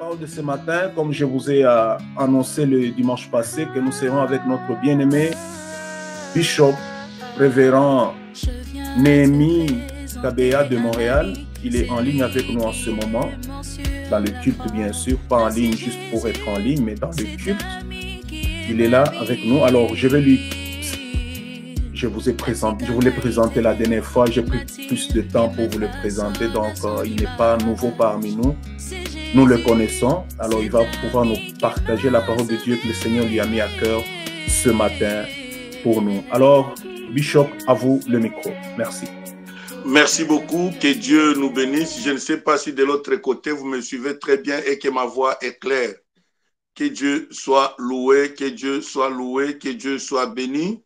parole de ce matin, comme je vous ai annoncé le dimanche passé, que nous serons avec notre bien-aimé Bishop, révérend Néhémie Kabea de Montréal. Il est en ligne avec nous en ce moment, dans le culte bien sûr, pas en ligne juste pour être en ligne, mais dans le culte. Il est là avec nous. Alors je vous l'ai présenté la dernière fois, j'ai pris plus de temps pour vous le présenter, donc il n'est pas nouveau parmi nous. Nous le connaissons, alors il va pouvoir nous partager la parole de Dieu que le Seigneur lui a mis à cœur ce matin pour nous. Alors, Bishop, à vous le micro. Merci. Merci beaucoup, que Dieu nous bénisse. Je ne sais pas si de l'autre côté vous me suivez très bien et que ma voix est claire. Que Dieu soit loué, que Dieu soit loué, que Dieu soit béni.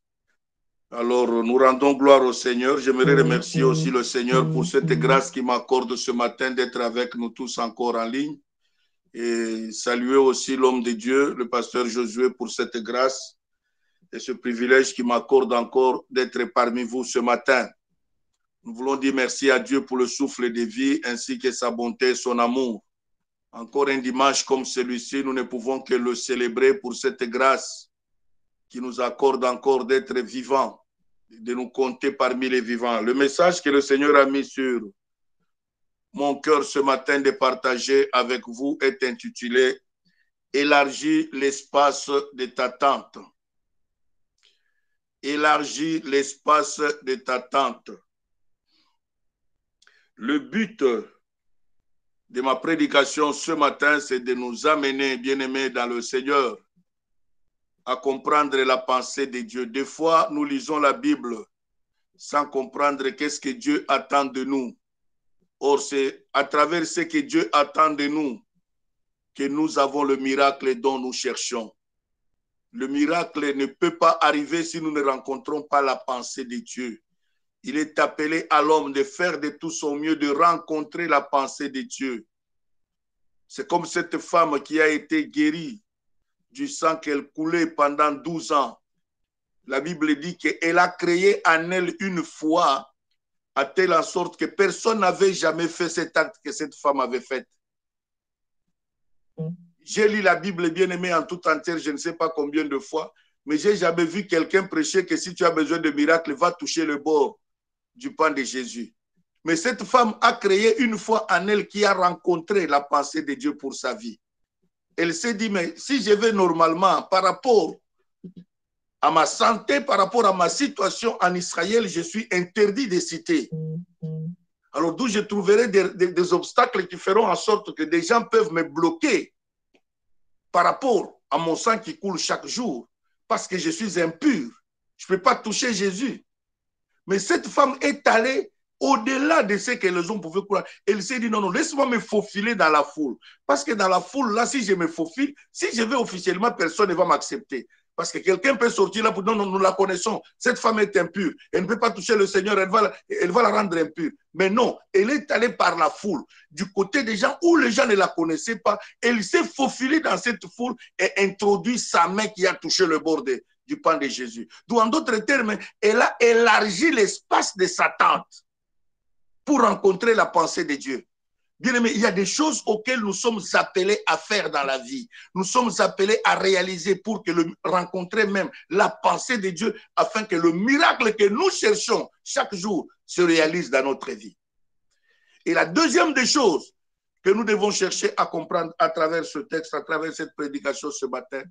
Alors, nous rendons gloire au Seigneur. J'aimerais remercier aussi le Seigneur pour cette grâce qu'il m'accorde ce matin d'être avec nous tous encore en ligne. Et saluer aussi l'homme de Dieu, le pasteur Josué, pour cette grâce et ce privilège qu'il m'accorde encore d'être parmi vous ce matin. Nous voulons dire merci à Dieu pour le souffle de vie ainsi que sa bonté et son amour. Encore un dimanche comme celui-ci, nous ne pouvons que le célébrer pour cette grâce qui nous accorde encore d'être vivants, de nous compter parmi les vivants. Le message que le Seigneur a mis sur mon cœur ce matin de partager avec vous est intitulé « Élargis l'espace de ta tente ». Élargis l'espace de ta tente. Le but de ma prédication ce matin, c'est de nous amener, bien-aimés dans le Seigneur, à comprendre la pensée de Dieu. Des fois, nous lisons la Bible sans comprendre qu'est-ce que Dieu attend de nous. Or, c'est à travers ce que Dieu attend de nous que nous avons le miracle dont nous cherchons. Le miracle ne peut pas arriver si nous ne rencontrons pas la pensée de Dieu. Il est appelé à l'homme de faire de tout son mieux, de rencontrer la pensée de Dieu. C'est comme cette femme qui a été guérie du sang qu'elle coulait pendant 12 ans. La Bible dit qu'elle a créé en elle une foi à telle en sorte que personne n'avait jamais fait cet acte que cette femme avait fait. J'ai lu la Bible bien aimée en tout entière, je ne sais pas combien de fois, mais j'ai jamais vu quelqu'un prêcher que si tu as besoin de miracle, va toucher le bord du pan de Jésus. Mais cette femme a créé une foi en elle qui a rencontré la pensée de Dieu pour sa vie. Elle s'est dit, mais si je vais normalement par rapport à ma santé, par rapport à ma situation en Israël, je suis interdit de citer. Alors d'où je trouverai des obstacles qui feront en sorte que des gens peuvent me bloquer par rapport à mon sang qui coule chaque jour, parce que je suis impur. Je ne peux pas toucher Jésus. Mais cette femme est allée au-delà de ce que les hommes pouvaient croire. Elle s'est dit, non, non, laisse-moi me faufiler dans la foule. Parce que dans la foule, là, si je me faufile, si je vais officiellement, personne ne va m'accepter. Parce que quelqu'un peut sortir là pour dire, non, non, nous la connaissons. Cette femme est impure. Elle ne peut pas toucher le Seigneur. Elle va la rendre impure. Mais non, elle est allée par la foule. Du côté des gens où les gens ne la connaissaient pas, elle s'est faufilée dans cette foule et introduit sa main qui a touché le bord du pan de Jésus. Donc, en d'autres termes, elle a élargi l'espace de sa tente pour rencontrer la pensée de Dieu. Bien aimé, il y a des choses auxquelles nous sommes appelés à faire dans la vie. Nous sommes appelés à réaliser pour rencontrer même la pensée de Dieu afin que le miracle que nous cherchons chaque jour se réalise dans notre vie. Et la deuxième des choses que nous devons chercher à comprendre à travers ce texte, à travers cette prédication ce matin,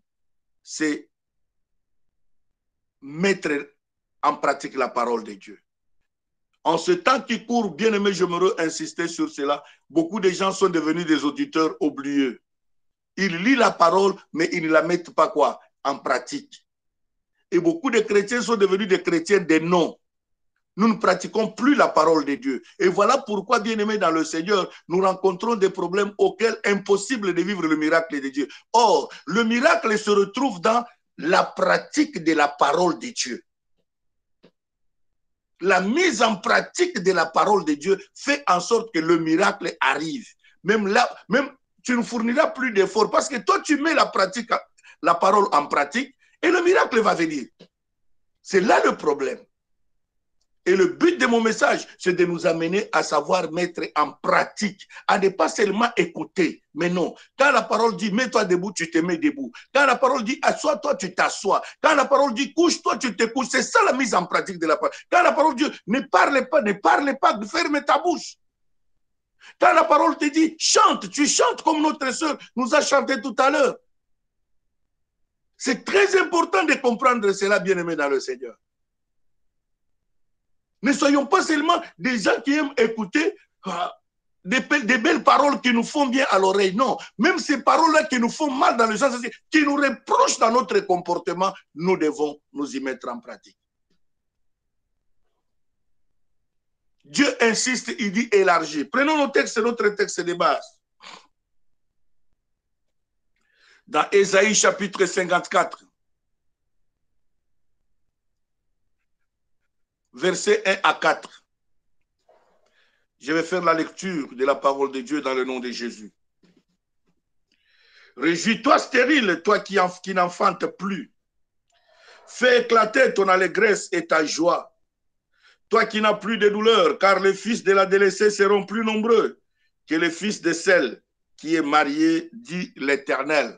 c'est mettre en pratique la parole de Dieu. En ce temps qui court, bien aimé, j'aimerais insister sur cela. Beaucoup de gens sont devenus des auditeurs oublieux. Ils lisent la parole, mais ils ne la mettent pas quoi? En pratique. Et beaucoup de chrétiens sont devenus des chrétiens des noms. Nous ne pratiquons plus la parole de Dieu. Et voilà pourquoi, bien aimé dans le Seigneur, nous rencontrons des problèmes auxquels impossible de vivre le miracle de Dieu. Or, le miracle se retrouve dans la pratique de la parole de Dieu. La mise en pratique de la parole de Dieu fait en sorte que le miracle arrive. Même là, même tu ne fourniras plus d'efforts parce que toi, tu mets la parole en pratique et le miracle va venir. C'est là le problème. Et le but de mon message, c'est de nous amener à savoir mettre en pratique, à ne pas seulement écouter, mais non. Quand la parole dit mets-toi debout, tu te mets debout. Quand la parole dit assois-toi, tu t'assois. Quand la parole dit couche-toi, tu te couches. C'est ça la mise en pratique de la parole. Quand la parole dit ne parle pas, ferme ta bouche. Quand la parole te dit chante, tu chantes comme notre sœur nous a chanté tout à l'heure. C'est très important de comprendre cela, bien-aimé dans le Seigneur. Ne soyons pas seulement des gens qui aiment écouter des belles paroles qui nous font bien à l'oreille. Non, même ces paroles-là qui nous font mal dans le sens, qui nous reprochent dans notre comportement, nous devons nous y mettre en pratique. Dieu insiste, il dit élargir. Prenons nos textes, notre texte de base. Dans Ésaïe chapitre 54, versets 1 à 4. Je vais faire la lecture de la parole de Dieu dans le nom de Jésus. Réjouis-toi stérile, toi qui n'enfantes plus. Fais éclater ton allégresse et ta joie. Toi qui n'as plus de douleur, car les fils de la délaissée seront plus nombreux que les fils de celle qui est mariée, dit l'Éternel.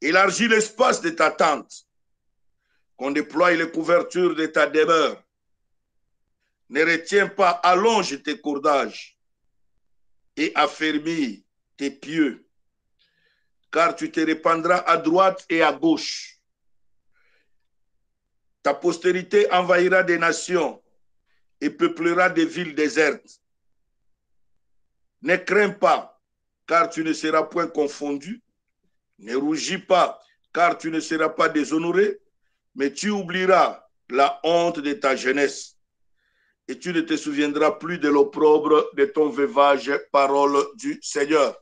Élargis l'espace de ta tente, qu'on déploie les couvertures de ta demeure. Ne retiens pas, allonge tes cordages et affermis tes pieux, car tu te répandras à droite et à gauche. Ta postérité envahira des nations et peuplera des villes désertes. Ne crains pas, car tu ne seras point confondu. Ne rougis pas, car tu ne seras pas déshonoré, mais tu oublieras la honte de ta jeunesse et tu ne te souviendras plus de l'opprobre de ton veuvage, parole du Seigneur.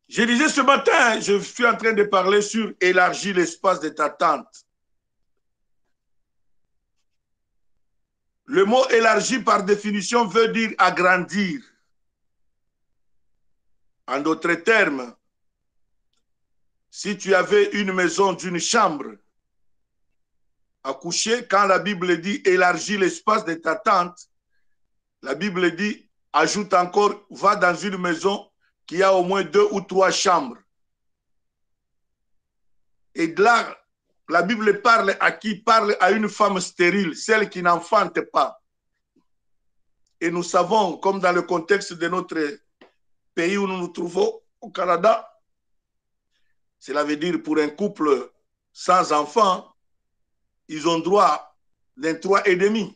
Je disais ce matin, je suis en train de parler sur élargir l'espace de ta tente. Le mot élargi par définition veut dire agrandir. En d'autres termes, si tu avais une maison d'une chambre à coucher, quand la Bible dit élargis l'espace de ta tente, la Bible dit ajoute encore, va dans une maison qui a au moins 2 ou 3 chambres. Et de là, la Bible parle à qui? Parle à une femme stérile, celle qui n'enfante pas. Et nous savons, comme dans le contexte de notre pays où nous nous trouvons, au Canada, cela veut dire pour un couple sans enfant, ils ont droit d'un 3,5.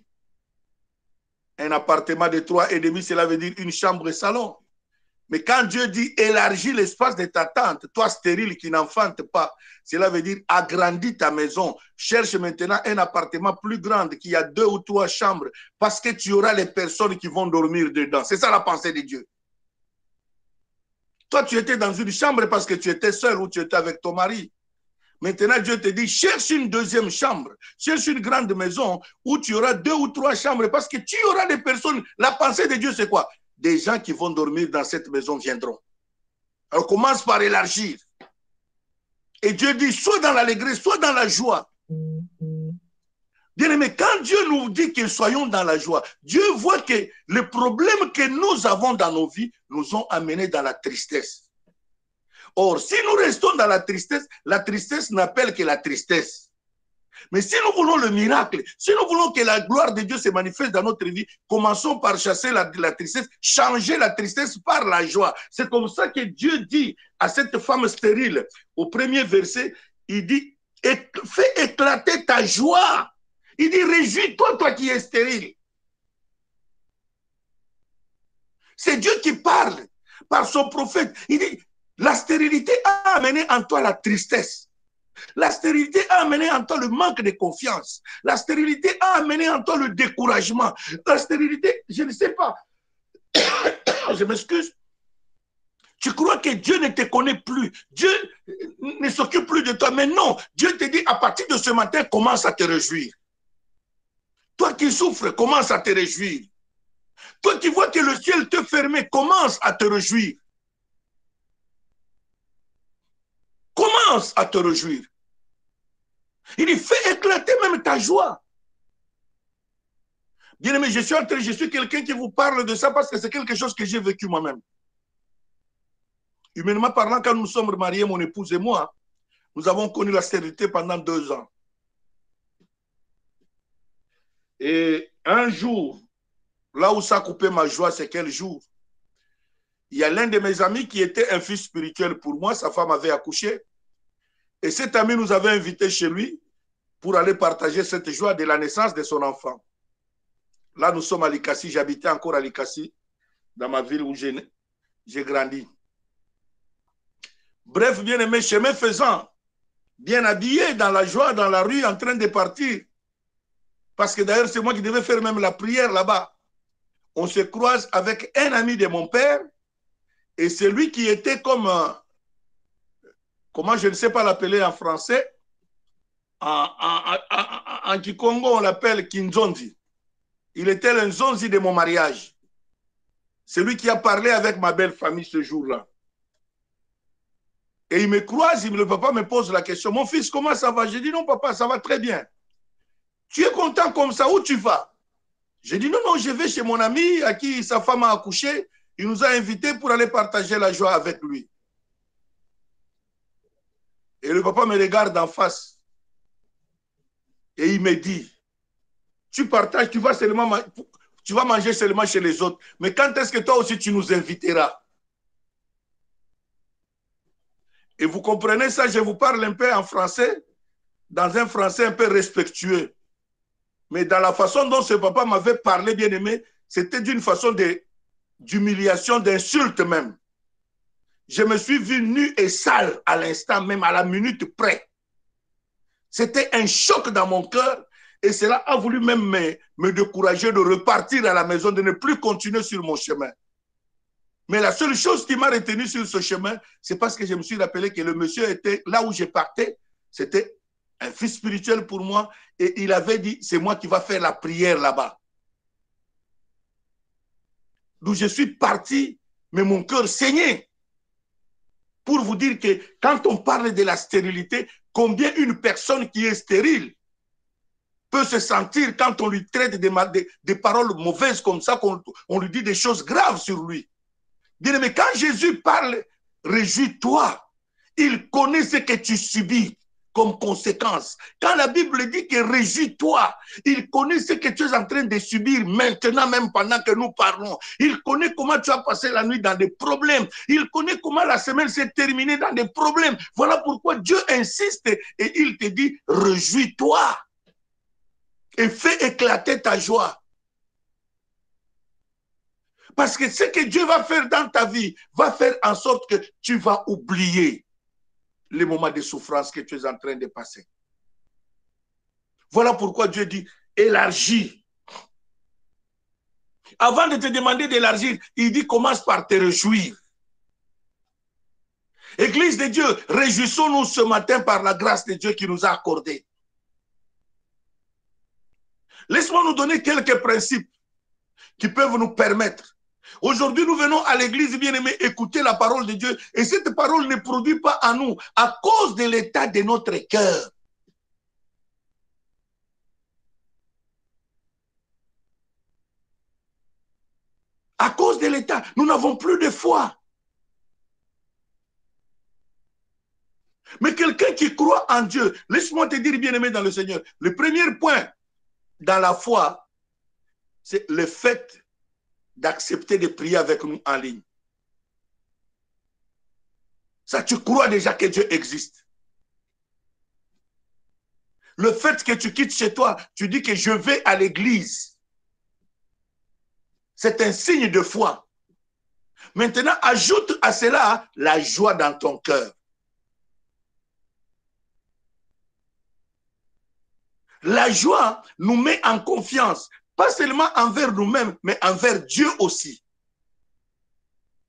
Un appartement de 3,5, cela veut dire une chambre et salon. Mais quand Dieu dit élargis l'espace de ta tente, toi stérile qui n'enfante pas, cela veut dire agrandis ta maison. Cherche maintenant un appartement plus grand qui a 2 ou 3 chambres parce que tu auras les personnes qui vont dormir dedans. C'est ça la pensée de Dieu. Toi, tu étais dans une chambre parce que tu étais seul ou tu étais avec ton mari. Maintenant, Dieu te dit, cherche une deuxième chambre, cherche une grande maison où tu auras 2 ou 3 chambres parce que tu auras des personnes. La pensée de Dieu, c'est quoi? Des gens qui vont dormir dans cette maison viendront. Alors, commence par élargir. Et Dieu dit, soit dans l'allégresse, soit dans la joie. Bien-aimé, quand Dieu nous dit que soyons dans la joie, Dieu voit que les problèmes que nous avons dans nos vies nous ont amenés dans la tristesse. Or, si nous restons dans la tristesse n'appelle que la tristesse. Mais si nous voulons le miracle, si nous voulons que la gloire de Dieu se manifeste dans notre vie, commençons par chasser la tristesse, changer la tristesse par la joie. C'est comme ça que Dieu dit à cette femme stérile, au premier verset, il dit, fais éclater ta joie. Il dit, réjouis-toi, toi qui es stérile. C'est Dieu qui parle par son prophète. Il dit, la stérilité a amené en toi la tristesse. La stérilité a amené en toi le manque de confiance. La stérilité a amené en toi le découragement. La stérilité, je ne sais pas, je m'excuse. Tu crois que Dieu ne te connaît plus. Dieu ne s'occupe plus de toi. Mais non, Dieu te dit à partir de ce matin, commence à te réjouir. Toi qui souffres, commence à te réjouir. Toi qui vois que le ciel te ferme, commence à te réjouir. Commence à te réjouir. Il dit, fais éclater même ta joie. Bien aimé, je suis quelqu'un qui vous parle de ça parce que c'est quelque chose que j'ai vécu moi-même. Humainement parlant, quand nous sommes mariés, mon épouse et moi, nous avons connu la stérilité pendant 2 ans. Et un jour, là où ça a coupé ma joie, c'est quel jour? Il y a l'un de mes amis qui était un fils spirituel pour moi, sa femme avait accouché. Et cet ami nous avait invités chez lui pour aller partager cette joie de la naissance de son enfant. Là, nous sommes à Likassi, j'habitais encore à Likassi, dans ma ville où j'ai grandi. Bref, bien aimé, chemin faisant, bien habillé, dans la joie, dans la rue, en train de partir. Parce que d'ailleurs, c'est moi qui devais faire même la prière là-bas. On se croise avec un ami de mon père, et c'est lui qui était comme, comment je ne sais pas l'appeler en français, en Kikongo, on l'appelle Kinzonzi. Il était le Nzonzi de mon mariage. C'est lui qui a parlé avec ma belle famille ce jour-là. Et il me croise, le papa me pose la question, mon fils, comment ça va? J'ai dit, non papa, ça va très bien. Tu es content comme ça, où tu vas? J'ai dit, non, non, je vais chez mon ami à qui sa femme a accouché. Il nous a invités pour aller partager la joie avec lui. Et le papa me regarde en face. Et il me dit, tu partages, tu vas manger seulement chez les autres. Mais quand est-ce que toi aussi tu nous inviteras? Et vous comprenez ça, je vous parle un peu en français, dans un français un peu respectueux. Mais dans la façon dont ce papa m'avait parlé, bien aimé, c'était d'une façon d'humiliation, d'insulte même. Je me suis vu nu et sale à l'instant même, à la minute près. C'était un choc dans mon cœur. Et cela a voulu même me décourager de repartir à la maison, de ne plus continuer sur mon chemin. Mais la seule chose qui m'a retenu sur ce chemin, c'est parce que je me suis rappelé que le monsieur était là où je partais. C'était un fils spirituel pour moi. Et il avait dit, c'est moi qui va faire la prière là-bas. D'où je suis parti, mais mon cœur saignait. Pour vous dire que quand on parle de la stérilité, combien une personne qui est stérile peut se sentir quand on lui traite des paroles mauvaises comme ça, qu'on lui dit des choses graves sur lui. Bien aimé, quand Jésus parle, réjouis-toi, il connaît ce que tu subis comme conséquence. Quand la Bible dit que réjouis-toi, il connaît ce que tu es en train de subir maintenant, même pendant que nous parlons. Il connaît comment tu as passé la nuit dans des problèmes. Il connaît comment la semaine s'est terminée dans des problèmes. Voilà pourquoi Dieu insiste et il te dit, réjouis-toi. Et fais éclater ta joie. Parce que ce que Dieu va faire dans ta vie va faire en sorte que tu vas oublier les moments de souffrance que tu es en train de passer. Voilà pourquoi Dieu dit, élargis. Avant de te demander d'élargir, il dit, commence par te réjouir. Église de Dieu, réjouissons-nous ce matin par la grâce de Dieu qui nous a accordé. Laisse-moi nous donner quelques principes qui peuvent nous permettre. Aujourd'hui, nous venons à l'église, bien-aimés, écouter la parole de Dieu. Et cette parole ne produit pas en nous à cause de l'état de notre cœur. À cause de l'état, nous n'avons plus de foi. Mais quelqu'un qui croit en Dieu, laisse-moi te dire, bien-aimé dans le Seigneur, le premier point dans la foi, c'est le fait d'accepter de prier avec nous en ligne. Ça, tu crois déjà que Dieu existe. Le fait que tu quittes chez toi, tu dis que je vais à l'église. C'est un signe de foi. Maintenant, ajoute à cela la joie dans ton cœur. La joie nous met en confiance, pas seulement envers nous-mêmes, mais envers Dieu aussi.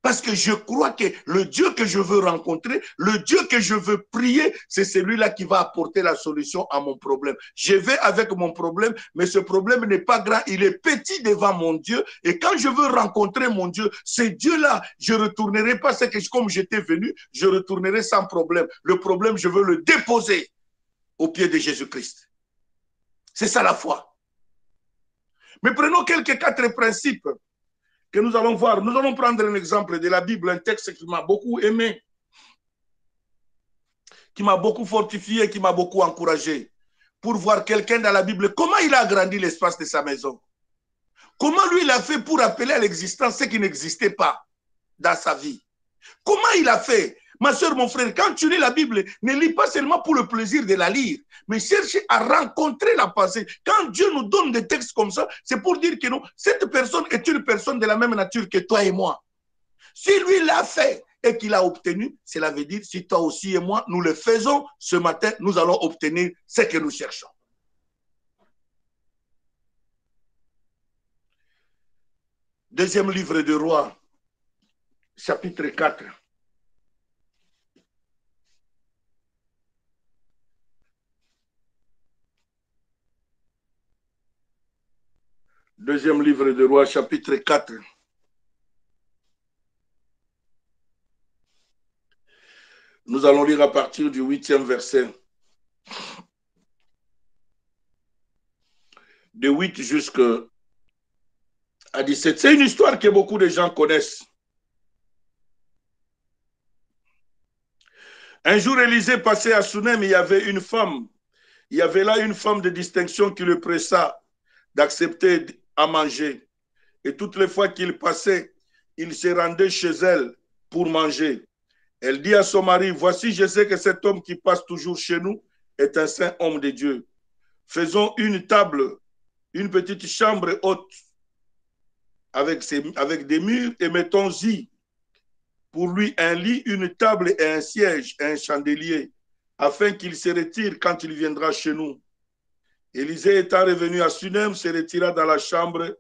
Parce que je crois que le Dieu que je veux rencontrer, le Dieu que je veux prier, c'est celui-là qui va apporter la solution à mon problème. Je vais avec mon problème, mais ce problème n'est pas grand, il est petit devant mon Dieu. Et quand je veux rencontrer mon Dieu, ce Dieu-là, je ne retournerai pas, c'est que comme j'étais venu, je retournerai sans problème. Le problème, je veux le déposer. aux pieds de Jésus-Christ. C'est ça la foi. Mais prenons quelques 4 principes que nous allons voir. Nous allons prendre un exemple de la Bible, un texte qui m'a beaucoup aimé, qui m'a beaucoup fortifié, qui m'a beaucoup encouragé, pour voir quelqu'un dans la Bible, comment il a agrandi l'espace de sa maison. Comment lui, il a fait pour appeler à l'existence ce qui n'existait pas dans sa vie. Comment il a fait? Ma soeur, mon frère, quand tu lis la Bible, ne lis pas seulement pour le plaisir de la lire, mais cherche à rencontrer la pensée. Quand Dieu nous donne des textes comme ça, c'est pour dire que non, cette personne est une personne de la même nature que toi et moi. Si lui l'a fait et qu'il a obtenu, cela veut dire, si toi aussi et moi, nous le faisons, ce matin, nous allons obtenir ce que nous cherchons. Deuxième livre de Rois, chapitre 4. Deuxième livre de Rois, chapitre 4. Nous allons lire à partir du 8e verset. De 8 jusqu'à 17. C'est une histoire que beaucoup de gens connaissent. Un jour, Élisée passait à Sunem, il y avait une femme. Il y avait là une femme de distinction qui le pressa d'accepter à manger. Et toutes les fois qu'il passait, il se rendait chez elle pour manger. Elle dit à son mari, voici, je sais que cet homme qui passe toujours chez nous est un saint homme de Dieu. Faisons une table, une petite chambre haute avec des murs et mettons-y pour lui un lit, une table et un siège et un chandelier, afin qu'il se retire quand il viendra chez nous. Élisée étant revenu à Sunem, se retira dans la chambre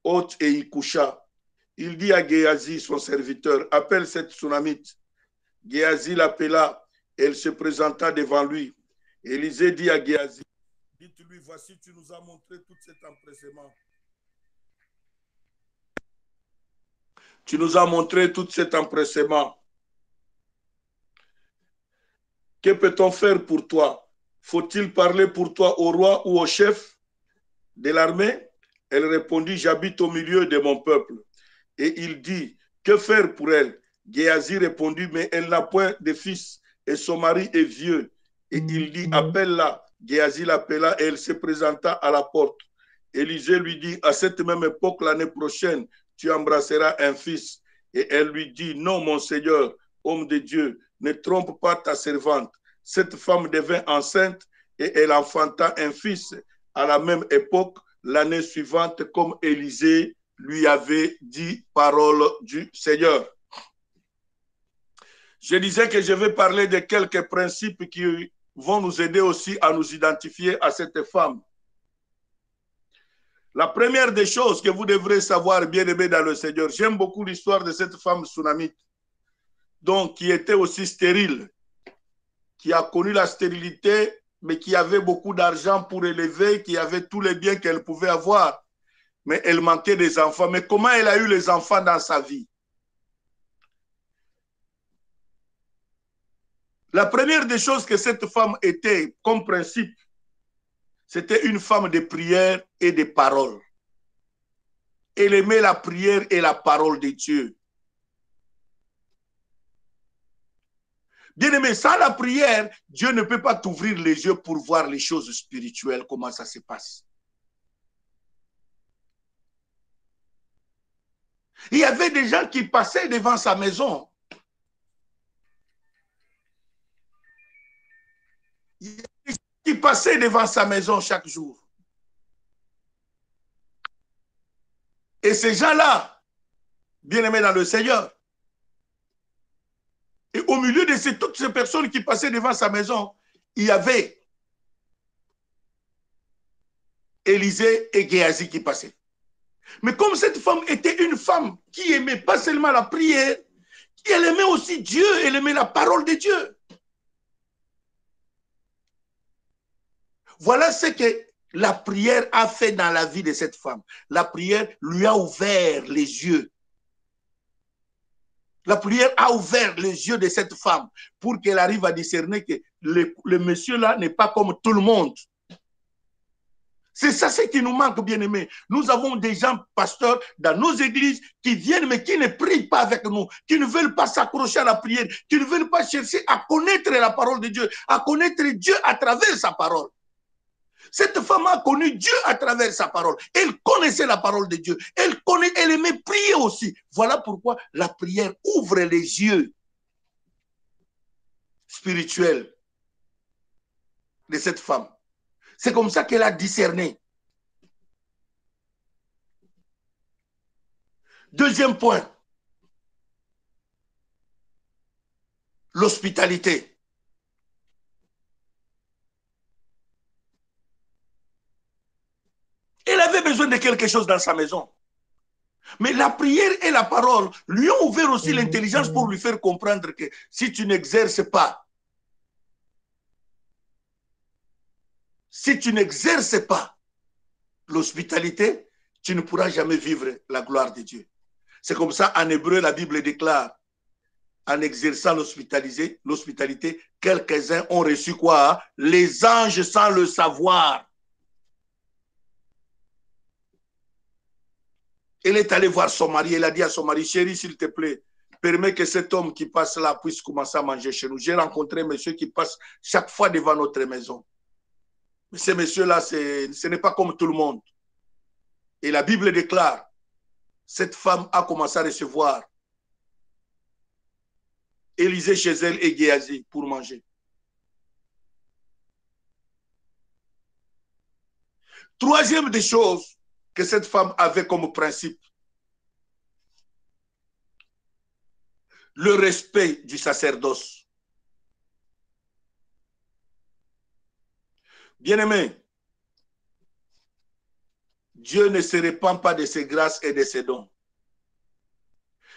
haute et y coucha. Il dit à Géasi, son serviteur, appelle cette Sunamite. Géasi l'appela, elle se présenta devant lui. Élisée dit à Géasi, dites-lui, voici, tu nous as montré tout cet empressement. Tu nous as montré tout cet empressement. Que peut-on faire pour toi? Faut-il parler pour toi au roi ou au chef de l'armée? Elle répondit, j'habite au milieu de mon peuple. Et il dit, que faire pour elle? Géasi répondit, mais elle n'a point de fils et son mari est vieux. Et il dit, appelle-la. Géasi l'appela et elle se présenta à la porte. Élisée lui dit, à cette même époque, l'année prochaine, tu embrasseras un fils. Et elle lui dit, non, mon Seigneur, homme de Dieu, ne trompe pas ta servante. Cette femme devint enceinte et elle enfanta un fils à la même époque, l'année suivante, comme Élisée lui avait dit, parole du Seigneur. Je disais que je vais parler de quelques principes qui vont nous aider aussi à nous identifier à cette femme. La première des choses que vous devrez savoir, bien aimé dans le Seigneur, j'aime beaucoup l'histoire de cette femme sunamite, donc qui était aussi stérile, qui a connu la stérilité, mais qui avait beaucoup d'argent pour élever, qui avait tous les biens qu'elle pouvait avoir, mais elle manquait des enfants. Mais comment elle a eu les enfants dans sa vie? La première des choses que cette femme était comme principe, c'était une femme de prière et de parole. Elle aimait la prière et la parole de Dieu. Bien aimé, sans la prière, Dieu ne peut pas t'ouvrir les yeux pour voir les choses spirituelles, comment ça se passe. Il y avait des gens qui passaient devant sa maison. Il y avait des gens qui passaient devant sa maison chaque jour. Et ces gens-là, bien aimés dans le Seigneur, et au milieu de toutes ces personnes qui passaient devant sa maison, il y avait Élisée et Géasi qui passaient. Mais comme cette femme était une femme qui aimait pas seulement la prière, elle aimait aussi Dieu, elle aimait la parole de Dieu. Voilà ce que la prière a fait dans la vie de cette femme. La prière lui a ouvert les yeux. La prière a ouvert les yeux de cette femme pour qu'elle arrive à discerner que le monsieur-là n'est pas comme tout le monde. C'est ça ce qui nous manque, bien-aimés. Nous avons des gens, pasteurs, dans nos églises qui viennent, mais qui ne prient pas avec nous, qui ne veulent pas s'accrocher à la prière, qui ne veulent pas chercher à connaître la parole de Dieu, à connaître Dieu à travers sa parole. Cette femme a connu Dieu à travers sa parole. Elle connaissait la parole de Dieu. Elle aimait prier aussi. Voilà pourquoi la prière ouvre les yeux spirituels de cette femme. C'est comme ça qu'elle a discerné. Deuxième point, l'hospitalité. Elle avait besoin de quelque chose dans sa maison. Mais la prière et la parole lui ont ouvert aussi l'intelligence pour lui faire comprendre que si tu n'exerces pas, l'hospitalité, tu ne pourras jamais vivre la gloire de Dieu. C'est comme ça, en hébreu, la Bible déclare, en exerçant l'hospitalité, quelques-uns ont reçu quoi? Les anges sans le savoir. Elle est allée voir son mari, elle a dit à son mari, chérie, s'il te plaît, permets que cet homme qui passe là puisse commencer à manger chez nous. J'ai rencontré un monsieur qui passe chaque fois devant notre maison. Mais ce monsieur-là, ce n'est pas comme tout le monde. Et la Bible déclare, cette femme a commencé à recevoir Élisée chez elle et Géasi pour manger. Troisième des choses que cette femme avait comme principe, le respect du sacerdoce. Bien-aimé, Dieu ne se répand pas de ses grâces et de ses dons.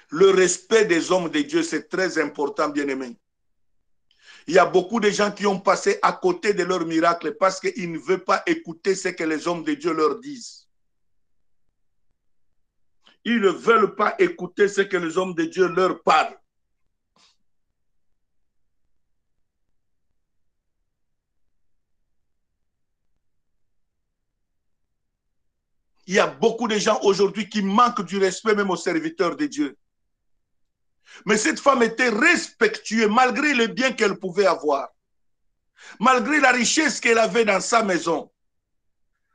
Le respect des hommes de Dieu, c'est très important, bien-aimé. Il y a beaucoup de gens qui ont passé à côté de leur miracle parce qu'ils ne veulent pas écouter ce que les hommes de Dieu leur disent. Ils ne veulent pas écouter ce que les hommes de Dieu leur parlent. Il y a beaucoup de gens aujourd'hui qui manquent du respect même aux serviteurs de Dieu. Mais cette femme était respectueuse malgré le bien qu'elle pouvait avoir. Malgré la richesse qu'elle avait dans sa maison.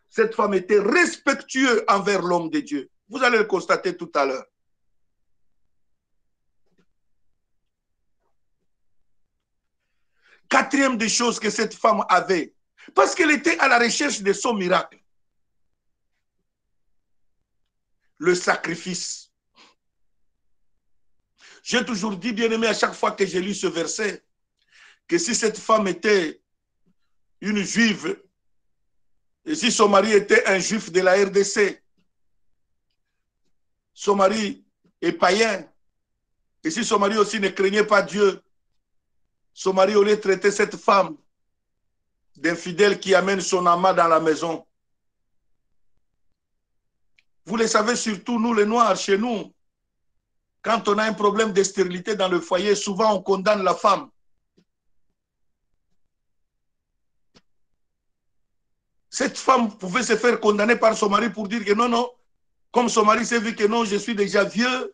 Cette femme était respectueuse envers l'homme de Dieu. Vous allez le constater tout à l'heure. Quatrième des choses que cette femme avait, parce qu'elle était à la recherche de son miracle. Le sacrifice. J'ai toujours dit, bien-aimé, à chaque fois que j'ai lu ce verset, que si cette femme était une juive, et si son mari était un juif de la RDC, son mari est païen, et si son mari aussi ne craignait pas Dieu, son mari aurait traité cette femme d'infidèle qui amène son amas dans la maison. Vous le savez, surtout nous les Noirs, chez nous, quand on a un problème de stérilité dans le foyer, souvent on condamne la femme. Cette femme pouvait se faire condamner par son mari pour dire que non, non, comme son mari s'est vu que non, je suis déjà vieux,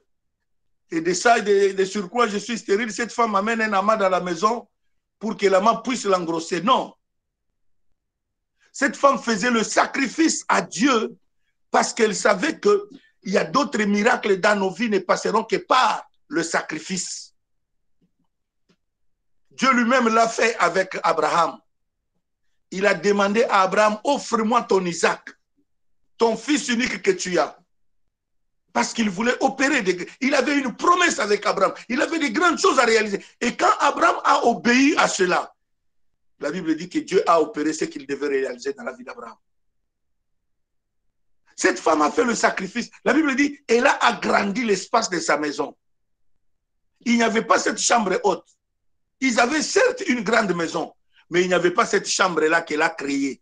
et de ça, de surcroît, je suis stérile, cette femme amène un amas dans la maison pour que l'amas puisse l'engrosser. Non. Cette femme faisait le sacrifice à Dieu parce qu'elle savait qu'il y a d'autres miracles dans nos vies ne passeront que par le sacrifice. Dieu lui-même l'a fait avec Abraham. Il a demandé à Abraham, offre-moi ton Isaac, ton fils unique que tu as. Parce qu'il voulait opérer. Il avait une promesse avec Abraham. Il avait de grandes choses à réaliser. Et quand Abraham a obéi à cela, la Bible dit que Dieu a opéré ce qu'il devait réaliser dans la vie d'Abraham. Cette femme a fait le sacrifice. La Bible dit qu'elle a agrandi l'espace de sa maison. Il n'y avait pas cette chambre haute. Ils avaient certes une grande maison, mais il n'y avait pas cette chambre-là qu'elle a créée.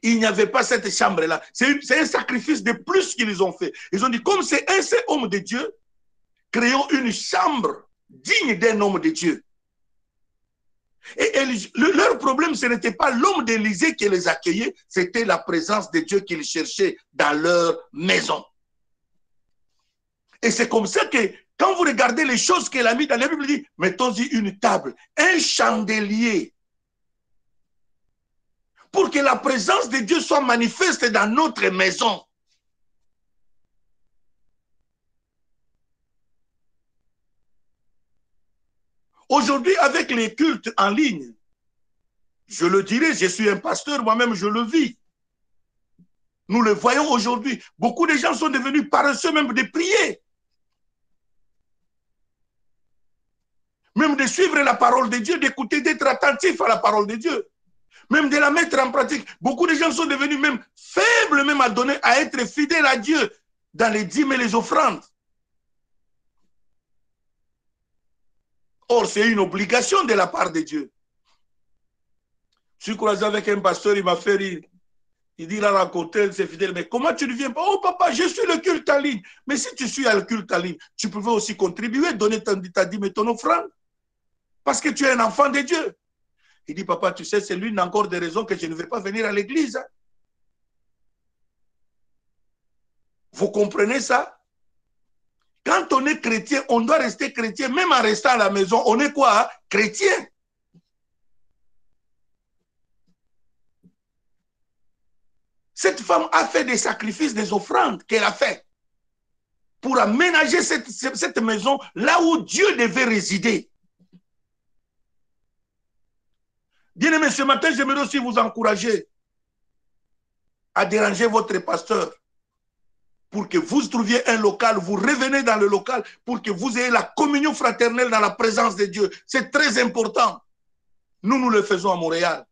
Il n'y avait pas cette chambre-là. C'est un sacrifice de plus qu'ils ont fait. Ils ont dit, comme c'est un seul homme de Dieu, créons une chambre digne d'un homme de Dieu. Et leur problème, ce n'était pas l'homme d'Élysée qui les accueillait, c'était la présence de Dieu qu'ils cherchaient dans leur maison. Et c'est comme ça que, quand vous regardez les choses qu'elle a mis dans la Bible, il dit, mettons-y une table, un chandelier, pour que la présence de Dieu soit manifeste dans notre maison. Aujourd'hui, avec les cultes en ligne, je le dirais, je suis un pasteur, moi-même je le vis. Nous le voyons aujourd'hui. Beaucoup de gens sont devenus paresseux même de prier. Même de suivre la parole de Dieu, d'écouter, d'être attentif à la parole de Dieu. Même de la mettre en pratique. Beaucoup de gens sont devenus même faibles même à donner, à être fidèles à Dieu dans les dîmes et les offrandes. Or, c'est une obligation de la part de Dieu. Je suis croisé avec un pasteur, il m'a fait rire. Il dit, il a raconté, c'est fidèle, mais comment tu ne viens pas? Oh papa, je suis le culte en ligne. Mais si tu suis à le culte en ligne, tu pouvais aussi contribuer, donner ta dîme et ton offrande. Parce que tu es un enfant de Dieu. Il dit, papa, tu sais, c'est l'une encore des raisons que je ne vais pas venir à l'église. Hein. Vous comprenez ça? Quand on est chrétien, on doit rester chrétien, même en restant à la maison. On est quoi? Hein? Chrétien. Cette femme a fait des sacrifices, des offrandes qu'elle a fait pour aménager cette maison là où Dieu devait résider. Bien-aimés, ce matin, j'aimerais aussi vous encourager à déranger votre pasteur pour que vous trouviez un local, vous revenez dans le local pour que vous ayez la communion fraternelle dans la présence de Dieu. C'est très important. Nous le faisons à Montréal.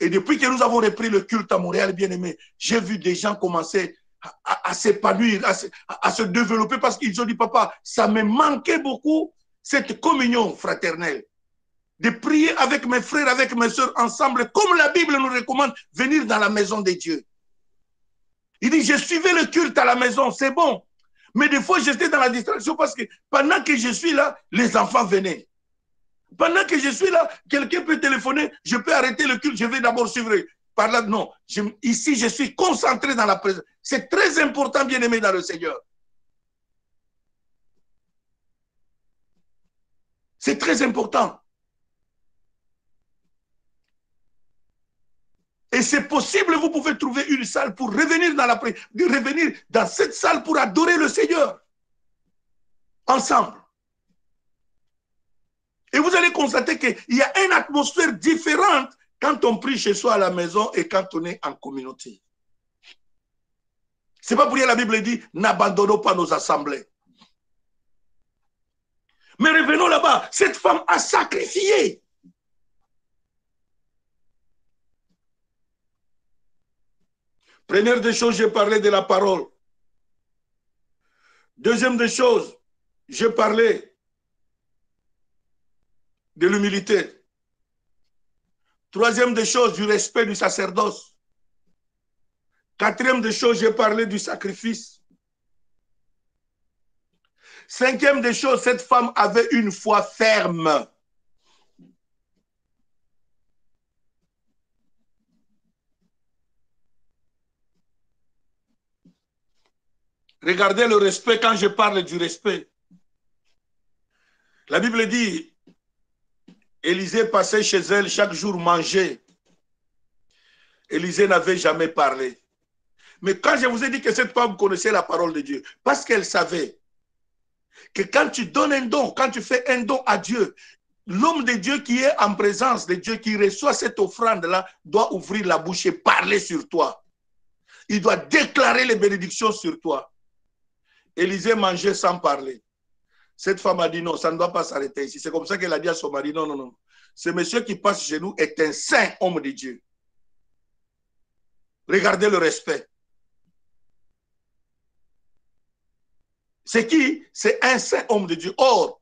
Et depuis que nous avons repris le culte à Montréal, bien-aimé, j'ai vu des gens commencer à s'épanouir, à se développer parce qu'ils ont dit, papa, ça me manquait beaucoup, cette communion fraternelle. De prier avec mes frères, avec mes soeurs ensemble, comme la Bible nous recommande, venir dans la maison de Dieu. Il dit, je suivais le culte à la maison, c'est bon. Mais des fois, j'étais dans la distraction parce que pendant que je suis là, les enfants venaient. Pendant que je suis là, quelqu'un peut téléphoner, je peux arrêter le culte, je vais d'abord suivre. Par là, non. Ici, je suis concentré dans la présence. C'est très important, bien-aimé dans le Seigneur. C'est très important. Et c'est possible, vous pouvez trouver une salle pour revenir dans cette salle pour adorer le Seigneur. Ensemble. Et vous allez constater qu'il y a une atmosphère différente quand on prie chez soi à la maison et quand on est en communauté. C'est pas pour rien la Bible dit, n'abandonnons pas nos assemblées. Mais revenons là-bas, cette femme a sacrifié. Première des choses, j'ai parlé de la parole. Deuxième des choses, j'ai parlé de l'humilité. Troisième des choses, du respect du sacerdoce. Quatrième des choses, j'ai parlé du sacrifice. Cinquième des choses, cette femme avait une foi ferme. Regardez le respect quand je parle du respect. La Bible dit, Élisée passait chez elle chaque jour manger. Élisée n'avait jamais parlé. Mais quand je vous ai dit que cette femme connaissait la parole de Dieu, parce qu'elle savait que quand tu donnes un don, quand tu fais un don à Dieu, l'homme de Dieu qui est en présence de Dieu, qui reçoit cette offrande-là, doit ouvrir la bouche et parler sur toi. Il doit déclarer les bénédictions sur toi. Élisée mangeait sans parler. Cette femme a dit non, ça ne doit pas s'arrêter ici. C'est comme ça qu'elle a dit à son mari, non, non, non. Ce monsieur qui passe chez nous est un saint homme de Dieu. Regardez le respect. C'est qui? C'est un saint homme de Dieu. Or,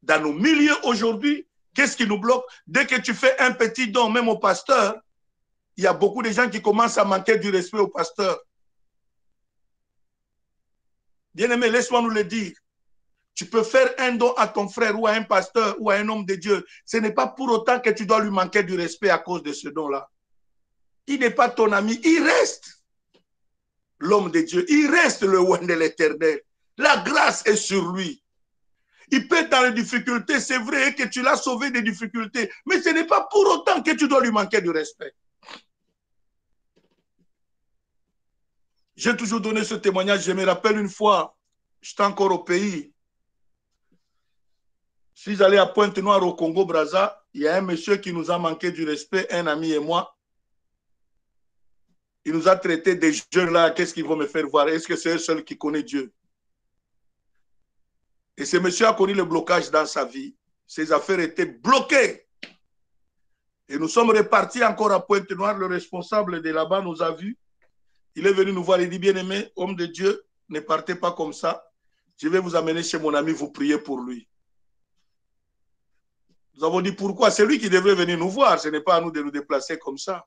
dans nos milieux aujourd'hui, qu'est-ce qui nous bloque? Dès que tu fais un petit don, même au pasteur, il y a beaucoup de gens qui commencent à manquer du respect au pasteur. Bien-aimé, laisse-moi nous le dire. Tu peux faire un don à ton frère ou à un pasteur ou à un homme de Dieu. Ce n'est pas pour autant que tu dois lui manquer du respect à cause de ce don-là. Il n'est pas ton ami, il reste l'homme de Dieu, il reste le roi de l'Éternel. La grâce est sur lui. Il peut être dans les difficultés, c'est vrai que tu l'as sauvé des difficultés, mais ce n'est pas pour autant que tu dois lui manquer du respect. J'ai toujours donné ce témoignage, je me rappelle une fois, j'étais encore au pays. Je suis allé à Pointe-Noire au Congo-Brazza, il y a un monsieur qui nous a manqué du respect, un ami et moi. Il nous a traité des jeunes là, qu'est-ce qu'ils vont me faire voir? Est-ce que c'est eux seuls qui connaissent Dieu? Et ce monsieur a connu le blocage dans sa vie. Ses affaires étaient bloquées. Et nous sommes repartis encore à Pointe-Noire. Le responsable de là-bas nous a vus. Il est venu nous voir, il dit, bien-aimé, homme de Dieu, ne partez pas comme ça. Je vais vous amener chez mon ami, vous priez pour lui. Nous avons dit, pourquoi? C'est lui qui devrait venir nous voir, ce n'est pas à nous de nous déplacer comme ça.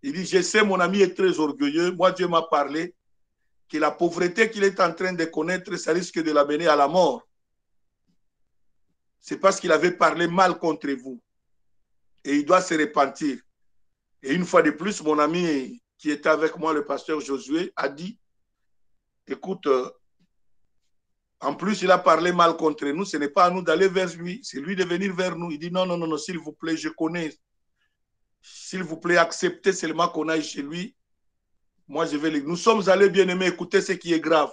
Il dit, je sais, mon ami est très orgueilleux. Moi, Dieu m'a parlé que la pauvreté qu'il est en train de connaître, ça risque de l'amener à la mort. C'est parce qu'il avait parlé mal contre vous. Et il doit se repentir. Et une fois de plus, mon ami qui était avec moi, le pasteur Josué, a dit, écoute, en plus, il a parlé mal contre nous, ce n'est pas à nous d'aller vers lui, c'est lui de venir vers nous. Il dit, non, non, non, non, s'il vous plaît, je connais. S'il vous plaît, acceptez seulement qu'on aille chez lui. Moi, je vais les... Nous sommes allés, bien-aimés, écoutez ce qui est grave.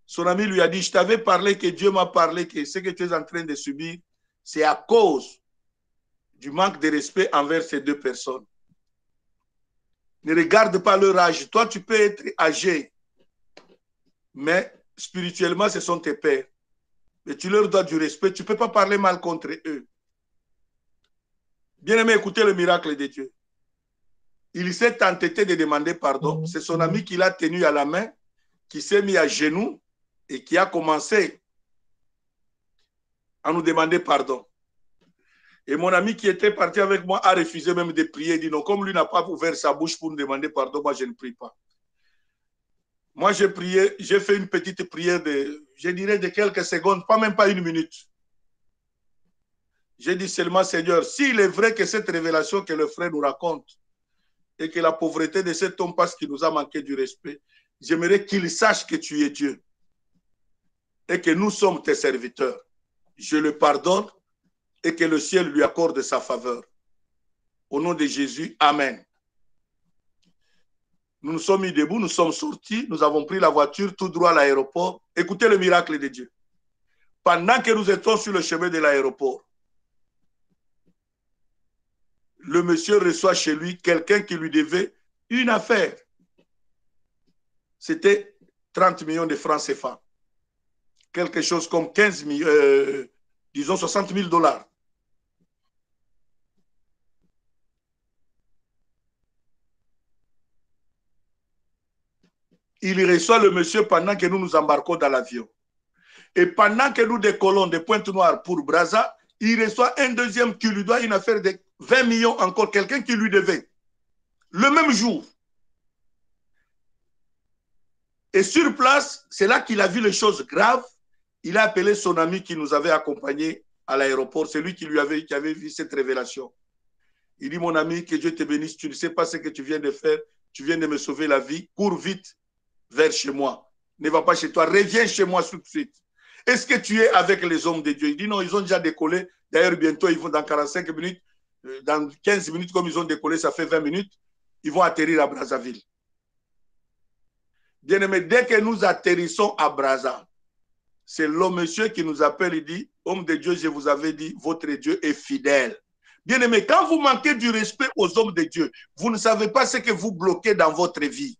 Son ami lui a dit, je t'avais parlé, que Dieu m'a parlé, que ce que tu es en train de subir, c'est à cause du manque de respect envers ces deux personnes. Ne regarde pas leur âge. Toi, tu peux être âgé, mais spirituellement, ce sont tes pères. Mais tu leur dois du respect. Tu ne peux pas parler mal contre eux. Bien-aimé, écoutez le miracle de Dieu. Il s'est entêté de demander pardon. C'est son ami qui l'a tenu à la main, qui s'est mis à genoux et qui a commencé à nous demander pardon. Et mon ami qui était parti avec moi a refusé même de prier. Il dit non, comme lui n'a pas ouvert sa bouche pour nous demander pardon, moi je ne prie pas. Moi j'ai prié, j'ai fait une petite prière de, je dirais de quelques secondes, pas même pas une minute. J'ai dit seulement, Seigneur, s'il est vrai que cette révélation que le frère nous raconte et que la pauvreté de cet homme parce qu'il nous a manqué du respect, j'aimerais qu'il sache que tu es Dieu et que nous sommes tes serviteurs. Je le pardonne et que le ciel lui accorde sa faveur. Au nom de Jésus, Amen. Nous nous sommes mis debout, nous sommes sortis, nous avons pris la voiture tout droit à l'aéroport. Écoutez le miracle de Dieu. Pendant que nous étions sur le chemin de l'aéroport, le monsieur reçoit chez lui quelqu'un qui lui devait une affaire. C'était 30 millions de francs CFA. Quelque chose comme 15 millions, disons 60 000 $. Il reçoit le monsieur pendant que nous nous embarquons dans l'avion. Et pendant que nous décollons de Pointe-Noire pour Brazza, il reçoit un deuxième qui lui doit une affaire de 20 millions encore, quelqu'un qui lui devait. Le même jour. Et sur place, c'est là qu'il a vu les choses graves. Il a appelé son ami qui nous avait accompagnés à l'aéroport. C'est lui qui avait vu cette révélation. Il dit, mon ami, que Dieu te bénisse. Tu ne sais pas ce que tu viens de faire. Tu viens de me sauver la vie. Cours vite vers chez moi. Ne va pas chez toi. Reviens chez moi tout de suite. Est-ce que tu es avec les hommes de Dieu? Il dit, non, ils ont déjà décollé. D'ailleurs, bientôt, ils vont dans 45 minutes, dans 15 minutes, comme ils ont décollé, ça fait 20 minutes, ils vont atterrir à Brazzaville. Bien-aimé, dès que nous atterrissons à Brazza, c'est l'homme monsieur qui nous appelle, il dit, homme de Dieu, je vous avais dit, votre Dieu est fidèle. Bien-aimé, quand vous manquez du respect aux hommes de Dieu, vous ne savez pas ce que vous bloquez dans votre vie.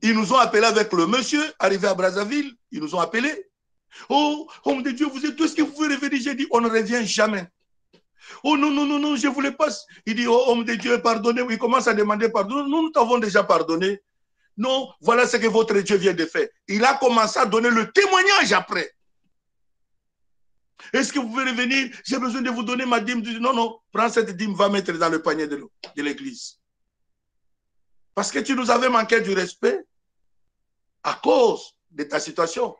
Ils nous ont appelés avec le monsieur, arrivé à Brazzaville, ils nous ont appelés. Oh, homme de Dieu, vous êtes tous, est-ce que vous pouvez revenir? J'ai dit, on ne revient jamais. Oh non, non, non, non, je ne voulais pas. Il dit, oh, homme de Dieu, pardonnez. Il commence à demander pardon. Nous t'avons déjà pardonné. Non, voilà ce que votre Dieu vient de faire. Il a commencé à donner le témoignage après. Est-ce que vous pouvez revenir? J'ai besoin de vous donner ma dîme. Non, non, prends cette dîme, va mettre dans le panier de l'église. Parce que tu nous avais manqué du respect à cause de ta situation.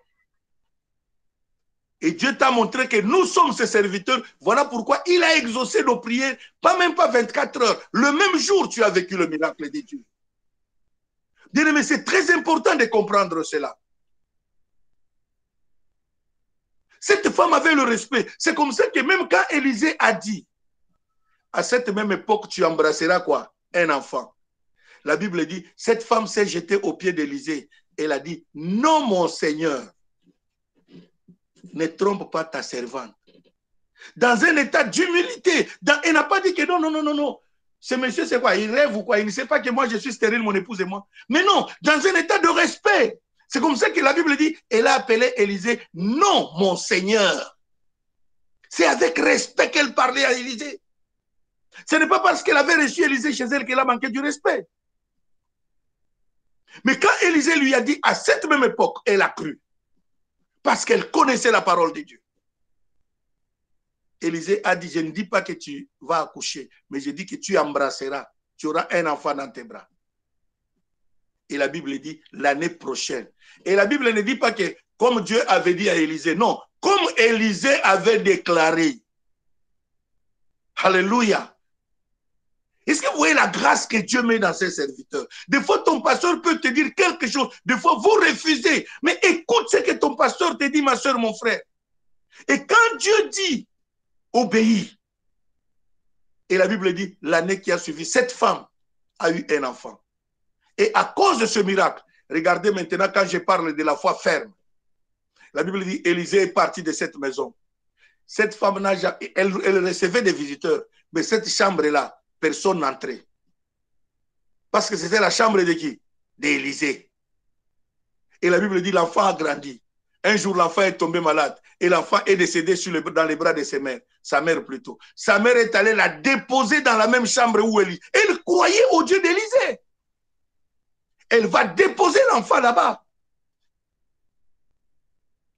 Et Dieu t'a montré que nous sommes ses serviteurs. Voilà pourquoi il a exaucé nos prières, même pas 24 heures. Le même jour, tu as vécu le miracle de Dieu. Bien-aimé, c'est très important de comprendre cela. Cette femme avait le respect. C'est comme ça que même quand Élisée a dit, à cette même époque, tu embrasseras quoi? Un enfant. La Bible dit, cette femme s'est jetée aux pieds d'Élisée. Elle a dit, non, mon Seigneur, ne trompe pas ta servante. Dans un état d'humilité. Elle n'a pas dit que non, non, non, non, non. Ce monsieur, c'est quoi? Il rêve ou quoi? Il ne sait pas que moi, je suis stérile, mon épouse et moi. Mais non, dans un état de respect. C'est comme ça que la Bible dit, elle a appelé Élisée, non, mon Seigneur. C'est avec respect qu'elle parlait à Élisée. Ce n'est pas parce qu'elle avait reçu Élisée chez elle qu'elle a manqué du respect. Mais quand Élisée lui a dit, à cette même époque, elle a cru. Parce qu'elle connaissait la parole de Dieu. Élisée a dit, je ne dis pas que tu vas accoucher, mais je dis que tu embrasseras. Tu auras un enfant dans tes bras. Et la Bible dit, l'année prochaine. Et la Bible ne dit pas que, comme Dieu avait dit à Élisée, non, comme Élisée avait déclaré. Alléluia. Est-ce que vous voyez la grâce que Dieu met dans ses serviteurs? Des fois, ton pasteur peut te dire quelque chose. Des fois, vous refusez. Mais écoute ce que ton pasteur te dit, ma soeur, mon frère. Et quand Dieu dit, obéis. Et la Bible dit, l'année qui a suivi, cette femme a eu un enfant. Et à cause de ce miracle, regardez maintenant quand je parle de la foi ferme. La Bible dit, Élisée est parti de cette maison. Cette femme, elle recevait des visiteurs. Mais cette chambre-là, personne n'entrait. Parce que c'était la chambre de qui? D'Élisée. Et la Bible dit, l'enfant a grandi. Un jour, l'enfant est tombé malade. Et l'enfant est décédé dans les bras de sa mère plutôt. Sa mère est allée la déposer dans la même chambre où elle est. Elle croyait au Dieu d'Élisée. Elle va déposer l'enfant là-bas.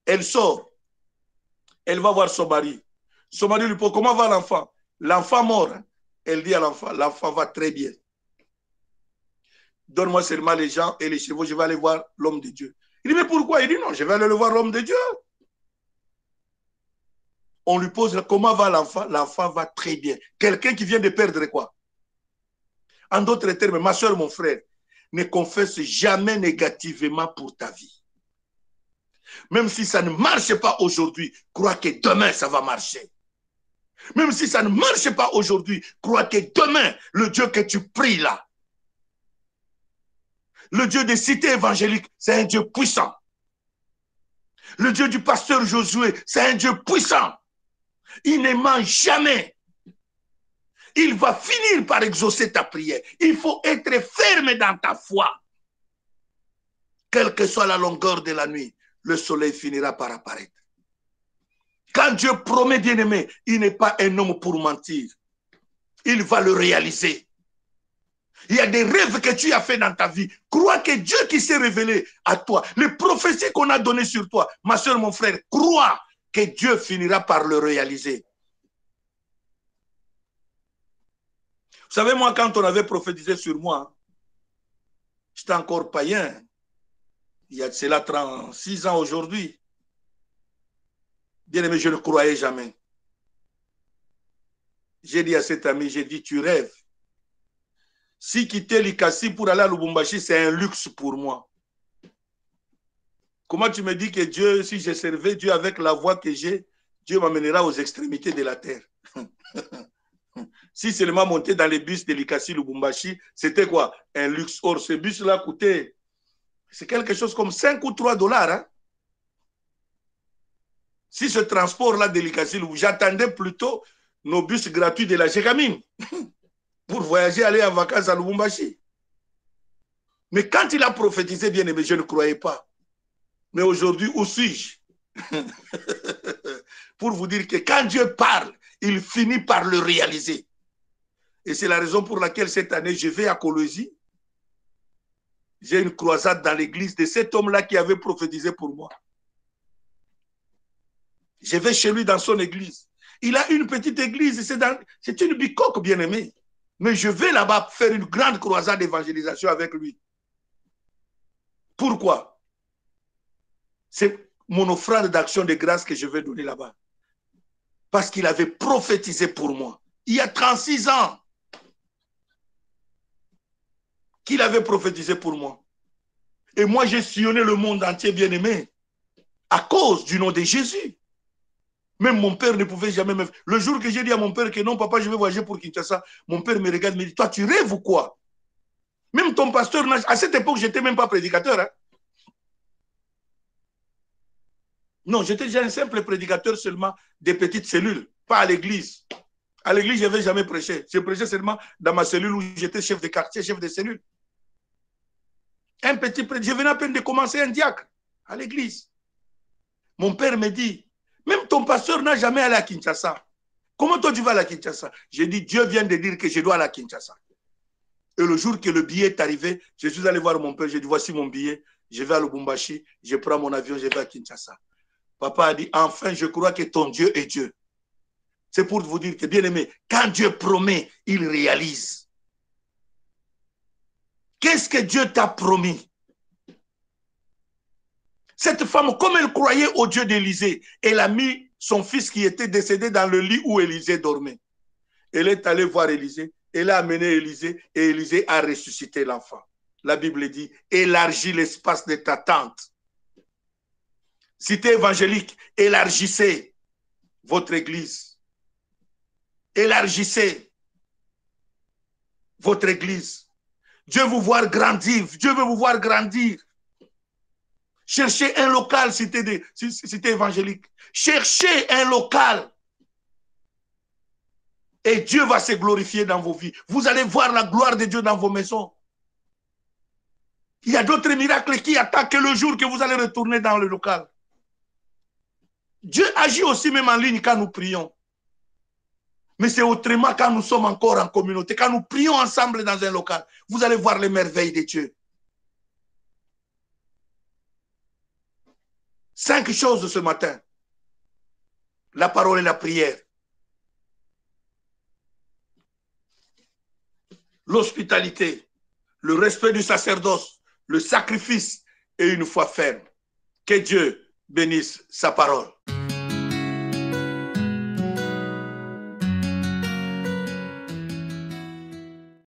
Elle sort. Elle va voir son mari. Son mari lui pose, comment va l'enfant? L'enfant mort. Elle dit à l'enfant, l'enfant va très bien. Donne-moi seulement les gens et les chevaux, je vais aller voir l'homme de Dieu. Il dit, mais pourquoi? Il dit, non, je vais aller le voir l'homme de Dieu. On lui pose, comment va l'enfant? L'enfant va très bien. Quelqu'un qui vient de perdre quoi? En d'autres termes, ma soeur, mon frère, ne confesse jamais négativement pour ta vie. Même si ça ne marche pas aujourd'hui, crois que demain, ça va marcher. Même si ça ne marche pas aujourd'hui, crois que demain, le Dieu que tu pries là, le Dieu des cités évangéliques, c'est un Dieu puissant. Le Dieu du pasteur Josué, c'est un Dieu puissant. Il ne ment jamais. Il va finir par exaucer ta prière. Il faut être ferme dans ta foi. Quelle que soit la longueur de la nuit, le soleil finira par apparaître. Quand Dieu promet, bien-aimé, il n'est pas un homme pour mentir. Il va le réaliser. Il y a des rêves que tu as fait dans ta vie. Crois que Dieu qui s'est révélé à toi, les prophéties qu'on a données sur toi, ma soeur, mon frère, crois que Dieu finira par le réaliser. Vous savez, moi, quand on avait prophétisé sur moi, j'étais encore païen. Il y a de cela 36 ans aujourd'hui. Bien aimé, je ne croyais jamais. J'ai dit à cet ami, j'ai dit, tu rêves. Si quitter Likasi pour aller à Lubumbashi, c'est un luxe pour moi. Comment tu me dis que Dieu, si je servais Dieu avec la voix que j'ai, Dieu m'amènera aux extrémités de la terre. Si seulement monter dans les bus de Likasi, Lubumbashi, c'était quoi? Un luxe. Or, ce bus-là coûtait, c'est quelque chose comme 5 ou 3 dollars. Hein? Si ce transport-là de Likasi, j'attendais plutôt nos bus gratuits de la Gégamine pour voyager, aller en vacances à Lubumbashi. Mais quand il a prophétisé, bien aimé, je ne croyais pas. Mais aujourd'hui, où suis-je? Pour vous dire que quand Dieu parle, il finit par le réaliser. Et c'est la raison pour laquelle cette année, je vais à Colosie. J'ai une croisade dans l'église de cet homme-là qui avait prophétisé pour moi. Je vais chez lui dans son église. Il a une petite église, c'est une bicoque, bien aimé. Mais je vais là-bas faire une grande croisade d'évangélisation avec lui. Pourquoi? C'est mon offrande d'action de grâce que je vais donner là-bas. Parce qu'il avait prophétisé pour moi. Il y a 36 ans qu'il avait prophétisé pour moi. Et moi, j'ai sillonné le monde entier, bien-aimé, à cause du nom de Jésus. Même mon père ne pouvait jamais me... Le jour que j'ai dit à mon père que non, papa, je vais voyager pour Kinshasa, mon père me regarde et me dit, toi, tu rêves ou quoi? Même ton pasteur, à cette époque, je n'étais même pas prédicateur. Hein? Non, j'étais déjà un simple prédicateur seulement des petites cellules, pas à l'église. À l'église, je n'avais jamais prêché. Je prêchais seulement dans ma cellule où j'étais chef de quartier, chef de cellule. Un petit prédicateur. Je venais à peine de commencer un diacre à l'église. Mon père me dit, même ton pasteur n'a jamais allé à Kinshasa. Comment toi tu vas à la Kinshasa? J'ai dit, Dieu vient de dire que je dois aller à Kinshasa. Et le jour que le billet est arrivé, je suis allé voir mon père, j'ai dit, voici mon billet, je vais à Lubumbashi, je prends mon avion, je vais à Kinshasa. Papa a dit, enfin, je crois que ton Dieu est Dieu. C'est pour vous dire que, bien aimé, quand Dieu promet, il réalise. Qu'est-ce que Dieu t'a promis? Cette femme, comme elle croyait au Dieu d'Élysée, elle a mis son fils qui était décédé dans le lit où Élysée dormait. Elle est allée voir Élysée, elle a amené Élysée et Élysée a ressuscité l'enfant. La Bible dit, élargis l'espace de ta tente. Cité évangélique, élargissez votre église. Élargissez votre église. Dieu veut vous voir grandir. Dieu veut vous voir grandir. Cherchez un local, cité évangélique. Cherchez un local. Et Dieu va se glorifier dans vos vies. Vous allez voir la gloire de Dieu dans vos maisons. Il y a d'autres miracles qui attendent que le jour que vous allez retourner dans le local. Dieu agit aussi même en ligne quand nous prions. Mais c'est autrement quand nous sommes encore en communauté, quand nous prions ensemble dans un local. Vous allez voir les merveilles de Dieu. 5 choses ce matin. La parole et la prière. L'hospitalité, le respect du sacerdoce, le sacrifice et une foi ferme. Que Dieu bénisse sa parole.